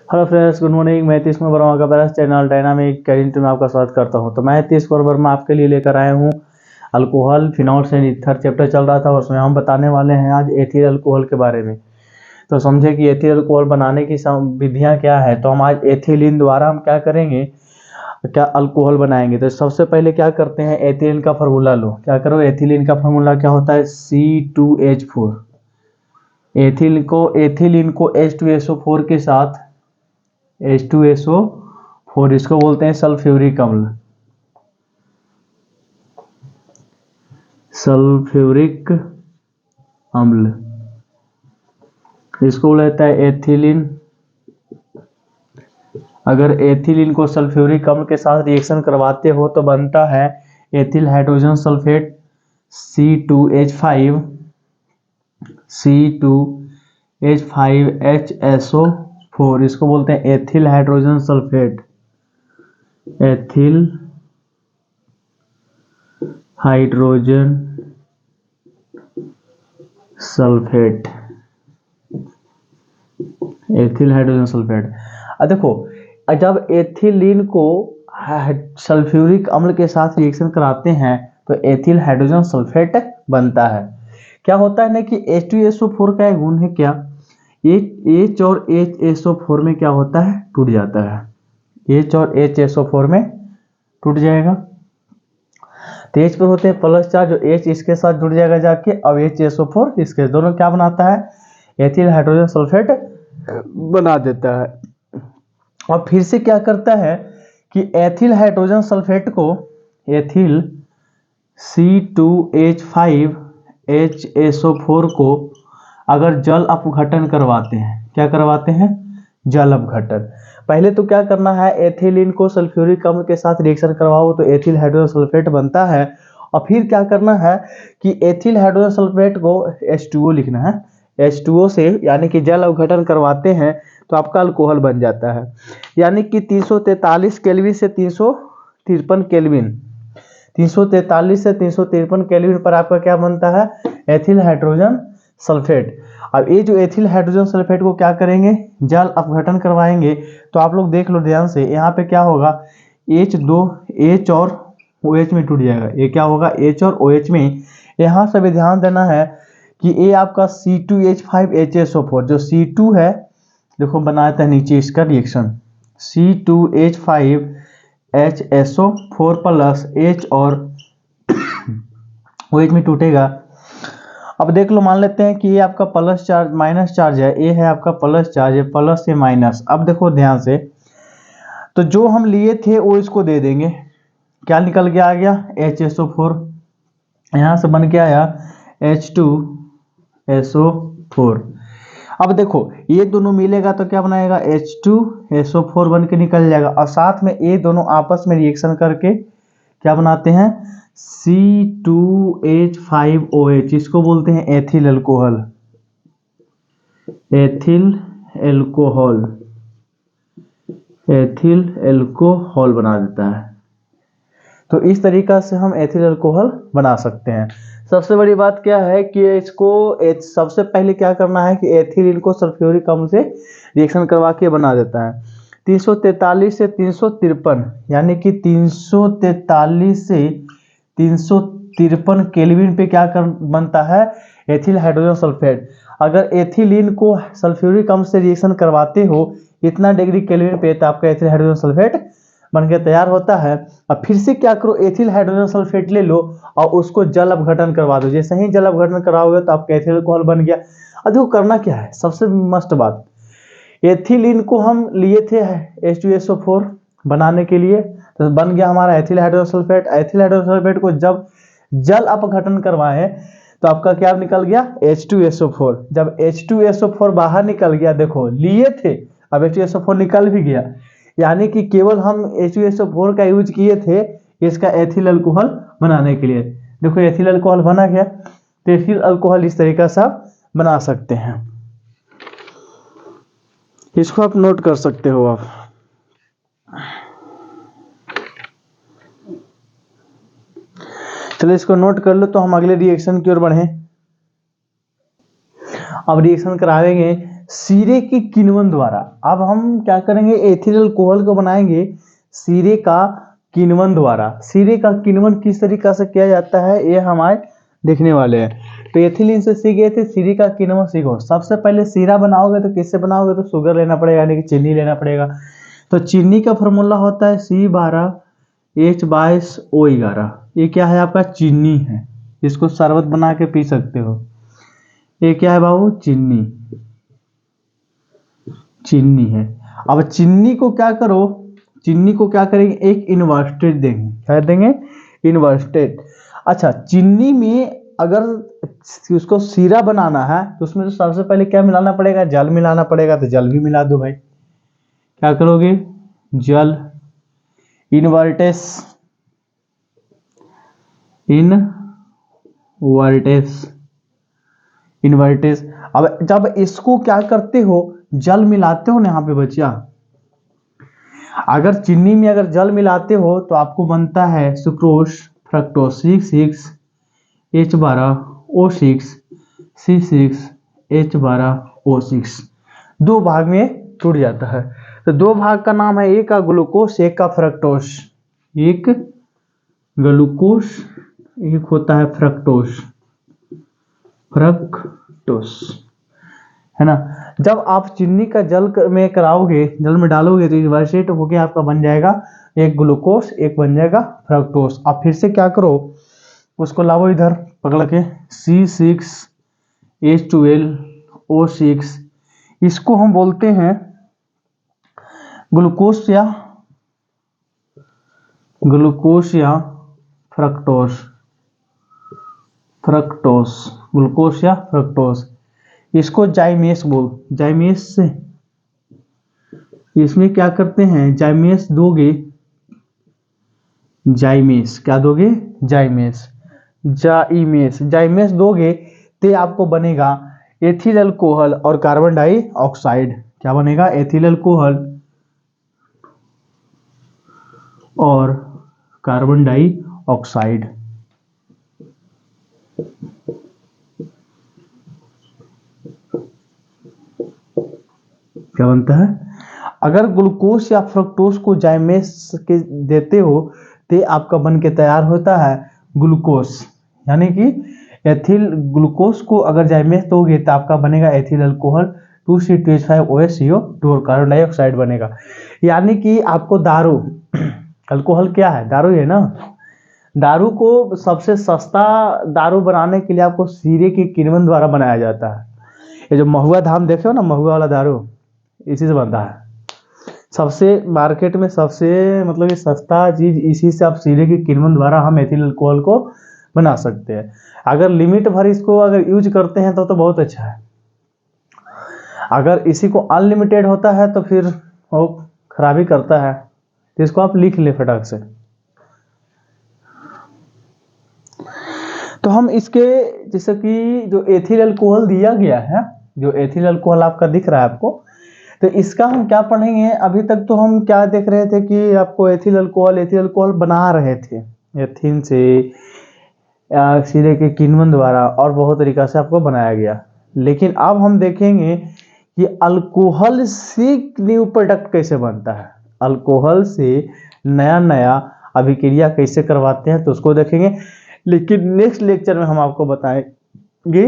Hello friends, good morning. मैं तीस वर्मा का मेरा चैनल डायनामिक कैरेंट में आपका स्वागत करता हूं। तो मैं तीस वर्मा आपके लिए लेकर आया हूं alcohol, phenols and ether chapter चल रहा था, उसमें हम बताने वाले हैं आज एथिल अल्कोहल के बारे में। तो समझे कि एथिल अल्कोहल बनाने की विधियां क्या है। तो हम आज एथिलीन द्वारा हम क्या करेंगे, क्या अल्कोहल बनाएंगे। तो सबसे पहले क्या करते हैं, एथिलीन का फार्मूला लो। क्या करो, एथिलीन का फार्मूला क्या होता है, C2H4। एथिलीन को H2SO4 के साथ H2SO4 इसको बोलते हैं सल्फ्यूरिक अम्ल। सल्फ्यूरिक अम्ल इसको बोलता है एथिलीन। अगर एथिलीन को सल्फ्यूरिक अम्ल के साथ रिएक्शन करवाते हो तो बनता है ethyl hydrogen sulphate C2H5 C2H5HSO4 इसको बोलते हैं ethyl hydrogen sulphate. Ethyl hydrogen sulphate, ethyl hydrogen sulphate. अब देखो, जब एथिलीन को सल्फ्यूरिक अम्ल के साथ रिएक्शन कराते हैं तो एथिल हाइड्रोजन सल्फेट बनता है। क्या होता है ना कि H2SO4 का एक गुण है क्या, H और HSO4 में क्या होता है, टूट जाता है। H और HSO4 में टूट जाएगा। तो H पर होते हैं प्लस चार्ज, जो H इसके साथ जुड़ जाएगा जाके, अब HSO4 इसके, दोनों क्या बनाता है, एथिल हाइड्रोजन सल्फेट बना देता है। और फिर से क्या करता है कि एथिल हाइड्रोजन सल्फेट को, एथिल C2H5HSO4 को अगर जल अपघटन करवाते हैं, क्या करवाते हैं, जल अपघटन। पहले तो क्या करना है, एथिलीन को सल्फ्यूरिक अम्ल के साथ रिएक्शन करवाओ तो एथिल हाइड्रोजन सल्फेट बनता है। और फिर क्या करना है कि एथिल हाइड्रोजन सल्फेट को H2O लिखना है, H2O से यानी कि जल अपघटन करवाते हैं तो आपका अल्कोहल बन जाता है। यानी कि 343 केल्विन से 353 केल्विन, 343 से 353 केल्विन पर आपका क्या बनता है, एथिल हाइड्रोजन सल्फेट। अब ये जो एथिल हाइड्रोजन सल्फेट को क्या करेंगे, जल अपघटन करवाएंगे। तो आप लोग देख लो ध्यान से, यहाँ पे क्या होगा, H और OH में टूट जाएगा। ये क्या होगा, H और OH में। यहाँ से भी ध्यान देना है कि ये आपका C2H5HSO4 जो C2 है, देखो बनाया था नीचे इसका रिएक्शन, C2H5HSO4 प्लस H और OH में टूटेगा। अब देख लो, मान लेते हैं कि ये आपका प्लस चार्ज माइनस चार्ज है, ये है आपका प्लस चार्ज है, प्लस से माइनस। अब देखो ध्यान से, तो जो हम लिए थे वो इसको दे देंगे, क्या निकल के आ गया, HSO4। यहाँ से बन के आया H2SO4। अब देखो ये दोनों मिलेगा तो क्या बनाएगा, H2SO4 बन के निकल जाएगा। और साथ में ये दोनों आपस में रिएक्शन करके क्या बनाते हैं, C2H5OH, इसको बोलते हैं ethyl alcohol. Ethyl alcohol, ethyl alcohol बना देता है। तो इस तरीका से हम एथिल अल्कोहल बना सकते हैं। सबसे बड़ी बात क्या है कि इसको सबसे पहले क्या करना है कि एथिलीन को सल्फ्यूरिक अम्ल से रिएक्शन करवा के बना देता है। 343 से 353 यानी कि 343 से 353 केल्विन पे क्या बनता है, एथिल हाइड्रोजन सल्फेट। अगर एथिलीन को सल्फ्यूरिक अम्ल से रिएक्शन करवाते हो इतना डिग्री केल्विन पे, तो आपका एथिल हाइड्रोजन सल्फेट बन के तैयार होता है। अब फिर से क्या करो, एथिल हाइड्रोजन सल्फेट ले लो और उसको जल अपघटन करवा दो। जैसे ही जल अपघटन कराओगे तो आपका एथिल अल्कोहल बन गया। अब देखो करना क्या है, सबसे मस्त बात, एथिलीन को हम लिए थे H2SO4 बनाने के लिए, तो बन गया हमारा ethyl hydrogen sulphate. Ethyl hydrogen sulphate को जब जल अपघटन करवाए तो आपका क्या निकल गया, H2SO4। जब H2SO4 बाहर निकल गया, देखो लिए थे, अब H2SO4 निकल भी गया, यानी कि केवल हम H2SO4 का यूज किए थे इसका एथिल अल्कोहल बनाने के लिए। देखो एथिल अल्कोहल बना गया। तो एथिल अल्कोहल इस तरीका से आप बना सकते हैं, इसको आप नोट कर सकते हो आप। चलो इसको नोट कर लो, तो हम अगले रिएक्शन की ओर बढ़े। अब रिएक्शन कराएंगे शीरे की किण्वन द्वारा। अब हम क्या करेंगे, एथिल अल्कोहल को बनाएंगे शीरे का किण्वन द्वारा। शीरे का किण्वन किस तरीका से किया जाता है ये हमारे देखने वाले हैं। तो एथिलीन से सीख गए थे, शीरे का किण्वन सीखो। सबसे पहले शीरा बनाओगे तो किससे बनाओगे, तो शुगर लेना पड़ेगा, यानी कि चीनी लेना पड़ेगा। तो चीनी का फॉर्मूला होता है C12H22O11। ये क्या है, आपका चीनी है, इसको शरबत बना के पी सकते हो। ये क्या है बाबू, चीनी, चीनी है। अब चीनी को क्या करो, चीनी को क्या करेंगे, एक इन्वर्टेड देंगे। क्या देंगे, इन्वर्टेड। अच्छा, चीनी में अगर उसको शीरा बनाना है तो उसमें तो सबसे पहले क्या मिलाना पड़ेगा, जल मिलाना पड़ेगा। तो जल भी मिला दो भाई। क्या करोगे, जल, इन्वर्टेस, इन्वर्टेस। अब जब इसको क्या करते हो, जल मिलाते हो ना, यहाँ पे बच्चा, अगर चीनी में अगर जल मिलाते हो तो आपको बनता है सुक्रोज, फ्रक्टोज, C6H12O6, C6H12O6। दो भाग में टूट जाता है। तो दो भाग का नाम है, एक का ग्लूकोज, एक का फ्रक्टोज। एक ग्लूकोज, एक होता है फ्रक्टोज, फ्रक्टोज, है ना। जब आप चीनी का जल में कराओगे, जल में डालोगे तो इन्वर्टेड होके आपका बन जाएगा एक ग्लूकोज, एक बन जाएगा फ्रक्टोज। आप फिर से क्या करो, उसको लाओ इधर पकड़ के, C6H12O6। इसको हम बोलते हैं ग्लूकोज या फ्रक्टोज, ग्लूकोज या फ्रक्टोज। इसको जाइमेस बोल, जाइमेस से इसमें क्या करते हैं, जाइमेस दोगे, जाइमेस क्या दोगे, जाइमेस, जाइमेस दोगे तो आपको बनेगा एथिल अल्कोहल और कार्बन डाइऑक्साइड। क्या बनेगा, एथिल अल्कोहल और कार्बन डाइऑक्साइड। क्या बनता है, अगर ग्लूकोज या फ्रक्टोज को जाइमेस के देते हो तो आपका बन के तैयार होता है ग्लूकोज, यानी कि एथिल ग्लूकोज को अगर जाइमेस दोगे तो आपका बनेगा एथिल अल्कोहल 2C2H5OH CO2 और कार्बन डाइऑक्साइड बनेगा। यानी कि आपको दारू, अल्कोहल क्या है, दारू है ना। दारू को सबसे सस्ता दारू बनाने के लिए आपको शीरे के किण्वन द्वारा बनाया जाता है। ये जो महुआ धाम देखे हो ना, महुआ वाला दारू इसी से बनता है। सबसे मार्केट में सबसे मतलब ये सस्ता चीज इसी से, आप शीरे के किण्वन द्वारा हम एथिल अल्कोहल को बना सकते हैं। अगर लिमिट भर इसको अगर यूज करते हैं तो बहुत अच्छा है। अगर इसी को अनलिमिटेड होता है तो फिर वो खराबी करता है। तो इसको आप लिख ले फटाक से। तो हम इसके जैसे कि जो एथिल अल्कोहल दिया गया है, जो एथिल अल्कोहल आपका दिख रहा है आपको, तो इसका हम क्या पढ़ेंगे। अभी तक तो हम क्या देख रहे थे कि आपको एथिल अल्कोहल बना रहे थे एथिन से, शीरे के किण्वन द्वारा, और बहुत तरीका से आपको बनाया गया। लेकिन अब हम देखेंगे कि अल्कोहल से न्यू प्रोडक्ट कैसे बनता है, अल्कोहल से नया नया अभिक्रिया कैसे करवाते हैं, तो उसको देखेंगे। लेकिन नेक्स्ट लेक्चर में हम आपको बताएंगे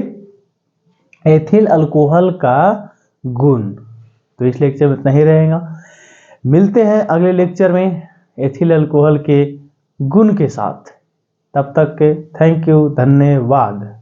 एथिल अल्कोहल का गुण। तो इस लेक्चर में इतना ही रहेगा। मिलते हैं अगले लेक्चर में एथिल अल्कोहल के गुण के साथ। तब तक के थैंक यू, धन्यवाद।